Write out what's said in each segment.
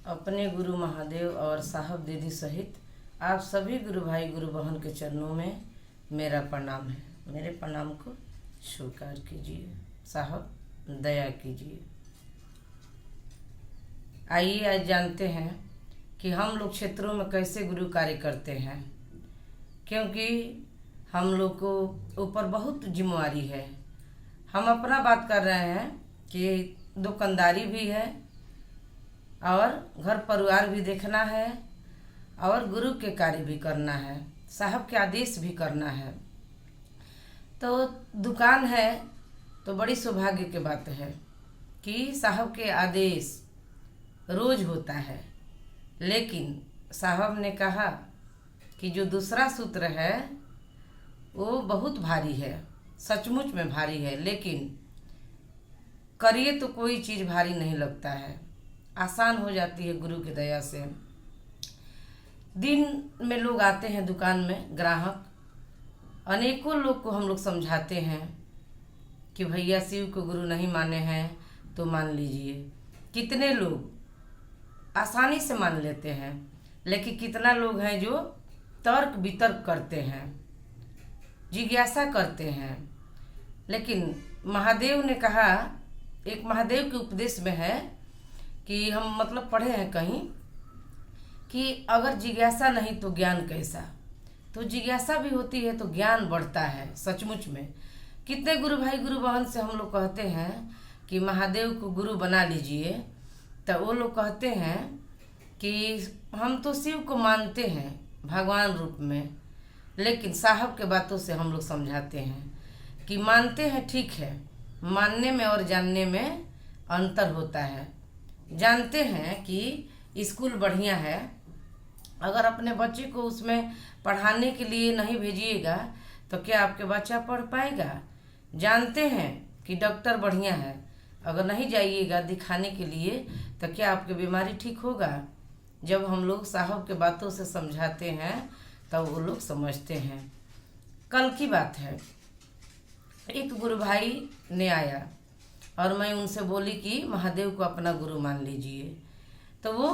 अपने गुरु महादेव और साहब दीदी सहित आप सभी गुरु भाई गुरु बहन के चरणों में मेरा प्रणाम है। मेरे प्रणाम को स्वीकार कीजिए, साहब दया कीजिए। आइए आज जानते हैं कि हम लोग क्षेत्रों में कैसे गुरु कार्य करते हैं, क्योंकि हम लोग को ऊपर बहुत जिम्मेवारी है। हम अपना बात कर रहे हैं कि दुकानदारी भी है और घर परिवार भी देखना है और गुरु के कार्य भी करना है, साहब के आदेश भी करना है। तो दुकान है तो बड़ी सौभाग्य की बात है कि साहब के आदेश रोज होता है, लेकिन साहब ने कहा कि जो दूसरा सूत्र है वो बहुत भारी है, सचमुच में भारी है, लेकिन करिए तो कोई चीज़ भारी नहीं लगता है, आसान हो जाती है गुरु की दया से। दिन में लोग आते हैं दुकान में, ग्राहक अनेकों लोग को हम लोग समझाते हैं कि भैया शिव को गुरु नहीं माने हैं तो मान लीजिए। कितने लोग आसानी से मान लेते हैं, लेकिन कितना लोग हैं जो तर्क वितर्क करते हैं, जिज्ञासा करते हैं। लेकिन महादेव ने कहा, एक महादेव के उपदेश में है कि हम मतलब पढ़े हैं कहीं कि अगर जिज्ञासा नहीं तो ज्ञान कैसा। तो जिज्ञासा भी होती है तो ज्ञान बढ़ता है। सचमुच में कितने गुरु भाई गुरु बहन से हम लोग कहते हैं कि महादेव को गुरु बना लीजिए, तो वो लोग कहते हैं कि हम तो शिव को मानते हैं भगवान रूप में, लेकिन साहब के बातों से हम लोग समझाते हैं कि मानते हैं ठीक है, मानने में और जानने में अंतर होता है। जानते हैं कि स्कूल बढ़िया है, अगर अपने बच्चे को उसमें पढ़ाने के लिए नहीं भेजिएगा तो क्या आपके बच्चा पढ़ पाएगा। जानते हैं कि डॉक्टर बढ़िया है, अगर नहीं जाइएगा दिखाने के लिए तो क्या आपकी बीमारी ठीक होगा। जब हम लोग साहब के बातों से समझाते हैं तब वो लोग समझते हैं। कल की बात है, एक गुरु भाई ने आया और मैं उनसे बोली कि महादेव को अपना गुरु मान लीजिए। तो वो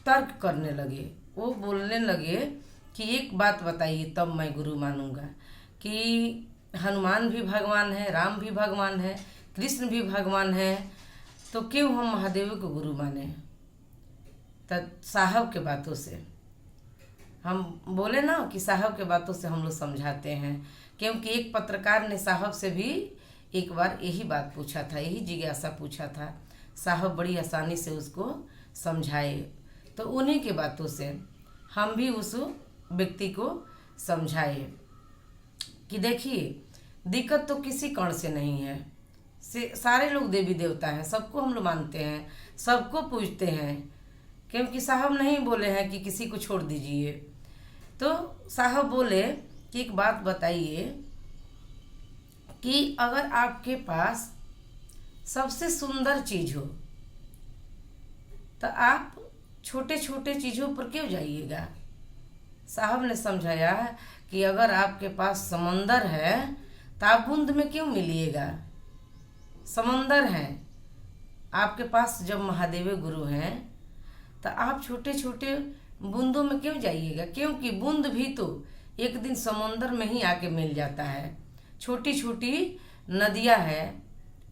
तर्क करने लगे, वो बोलने लगे कि एक बात बताइए तब मैं गुरु मानूंगा कि हनुमान भी भगवान है, राम भी भगवान है, कृष्ण भी भगवान है, तो क्यों हम महादेव को गुरु माने। तब साहब के बातों से हम बोले ना कि साहब के बातों से हम लोग समझाते हैं, क्योंकि एक पत्रकार ने साहब से भी एक बार यही बात पूछा था, यही जिज्ञासा पूछा था। साहब बड़ी आसानी से उसको समझाए, तो उन्हीं के बातों से हम भी उस व्यक्ति को समझाए कि देखिए दिक्कत तो किसी कण से नहीं है, सारे लोग देवी देवता हैं, सबको हम लोग मानते हैं, सबको पूजते हैं, क्योंकि साहब नहीं बोले हैं कि किसी को छोड़ दीजिए। तो साहब बोले कि एक बात बताइए कि अगर आपके पास सबसे सुंदर चीज़ हो तो आप छोटे छोटे चीज़ों पर क्यों जाइएगा। साहब ने समझाया कि अगर आपके पास समंदर है तो आप बूंद में क्यों मिलिएगा। समंदर है आपके पास, जब महादेव गुरु हैं तो आप छोटे छोटे बूंदों में क्यों जाइएगा, क्योंकि बूंद भी तो एक दिन समुंदर में ही आके मिल जाता है। छोटी छोटी नदियाँ हैं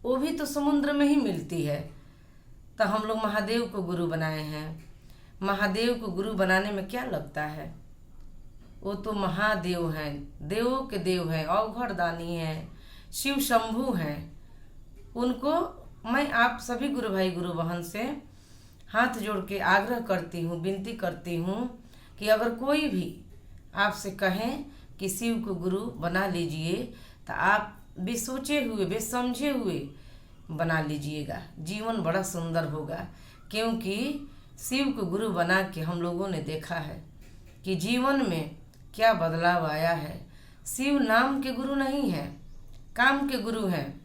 वो भी तो समुद्र में ही मिलती है। तो हम लोग महादेव को गुरु बनाए हैं। महादेव को गुरु बनाने में क्या लगता है, वो तो महादेव हैं, देवों के देव हैं, अवघड़दानी हैं, शिव शंभु हैं। उनको मैं आप सभी गुरु भाई गुरु बहन से हाथ जोड़ के आग्रह करती हूँ, विनती करती हूँ कि अगर कोई भी आपसे कहें कि शिव को गुरु बना लीजिए तो आप बेसोचे हुए बेसमझे हुए बना लीजिएगा, जीवन बड़ा सुंदर होगा। क्योंकि शिव को गुरु बना के हम लोगों ने देखा है कि जीवन में क्या बदलाव आया है। शिव नाम के गुरु नहीं है, काम के गुरु हैं।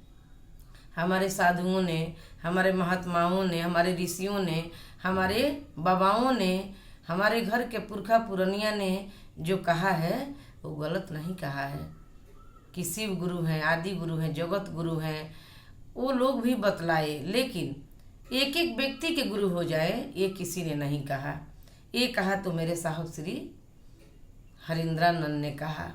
हमारे साधुओं ने, हमारे महात्माओं ने, हमारे ऋषियों ने, हमारे बाबाओं ने, हमारे घर के पुरखा पुरनिया ने जो कहा है वो गलत नहीं कहा है कि शिव गुरु हैं, आदि गुरु हैं, जगत गुरु हैं। वो लोग भी बतलाए, लेकिन एक एक व्यक्ति के गुरु हो जाए ये किसी ने नहीं कहा। ये कहा तो मेरे साहब श्री हरिंद्रानंद ने कहा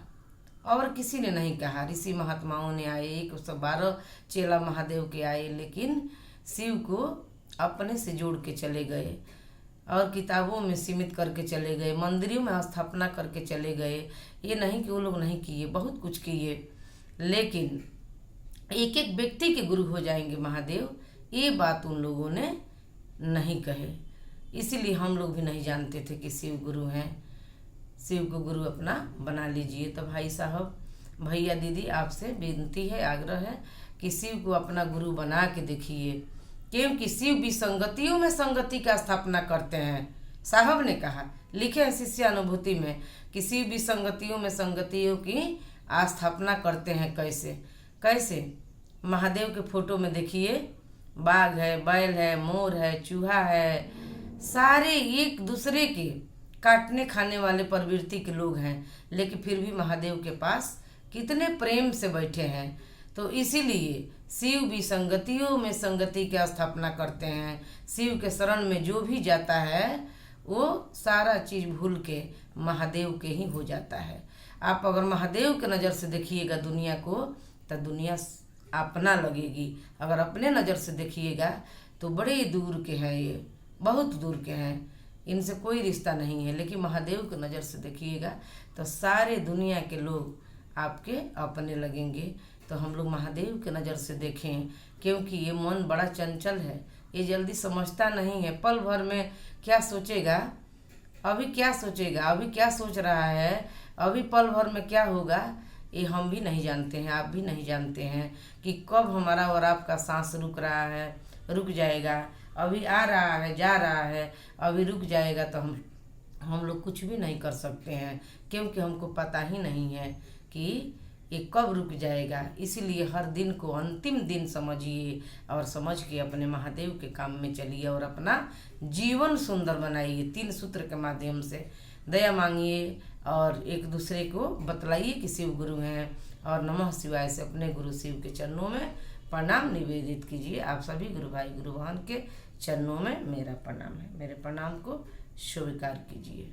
और किसी ने नहीं कहा। ऋषि महात्माओं ने आए, 112 चेला महादेव के आए, लेकिन शिव को अपने से जोड़ के चले गए और किताबों में सीमित करके चले गए, मंदिरों में स्थापना करके चले गए। ये नहीं कि वो लोग नहीं किए, बहुत कुछ किए, लेकिन एक एक व्यक्ति के गुरु हो जाएंगे महादेव, ये बात उन लोगों ने नहीं कहे। इसीलिए हम लोग भी नहीं जानते थे कि शिव गुरु हैं। शिव को गुरु अपना बना लीजिए। तो भाई साहब, भैया, दीदी, आपसे विनती है, आग्रह है कि शिव को अपना गुरु बना के देखिए, क्योंकि शिव भी संगतियों में संगति का स्थापना करते हैं। साहब ने कहा, लिखे हैं शिष्य अनुभूति में कि शिव भी संगतियों में संगतियों की स्थापना करते हैं। कैसे कैसे? महादेव के फोटो में देखिए, बाघ है, बैल है, मोर है, चूहा है, सारे एक दूसरे के काटने खाने वाले प्रवृत्ति के लोग हैं, लेकिन फिर भी महादेव के पास कितने प्रेम से बैठे हैं। तो इसीलिए शिव भी संगतियों में संगति की स्थापना करते हैं। शिव के शरण में जो भी जाता है वो सारा चीज़ भूल के महादेव के ही हो जाता है। आप अगर महादेव के नज़र से देखिएगा दुनिया को तो दुनिया अपना लगेगी। अगर अपने नज़र से देखिएगा तो बड़े दूर के हैं, ये बहुत दूर के हैं, इनसे कोई रिश्ता नहीं है। लेकिन महादेव की नज़र से देखिएगा तो सारे दुनिया के लोग आपके अपने लगेंगे। तो हम लोग महादेव की नज़र से देखें, क्योंकि ये मन बड़ा चंचल है, ये जल्दी समझता नहीं है। पल भर में क्या सोचेगा, अभी क्या सोचेगा, अभी क्या सोच रहा है, अभी पल भर में क्या होगा, ये हम भी नहीं जानते हैं, आप भी नहीं जानते हैं कि कब हमारा और आपका सांस रुक रहा है, रुक जाएगा, अभी आ रहा है, जा रहा है, अभी रुक जाएगा। तो हम लोग कुछ भी नहीं कर सकते हैं, क्योंकि हमको पता ही नहीं है कि ये कब रुक जाएगा। इसीलिए हर दिन को अंतिम दिन समझिए और समझ के अपने महादेव के काम में चलिए और अपना जीवन सुंदर बनाइए। 3 सूत्र के माध्यम से दया मांगिए और एक दूसरे को बतलाइए कि शिव गुरु हैं, और नमः शिवाय से अपने गुरु शिव के चरणों में प्रणाम निवेदित कीजिए। आप सभी गुरु भाई गुरु बहन के चरणों में मेरा प्रणाम है, मेरे प्रणाम को स्वीकार कीजिए।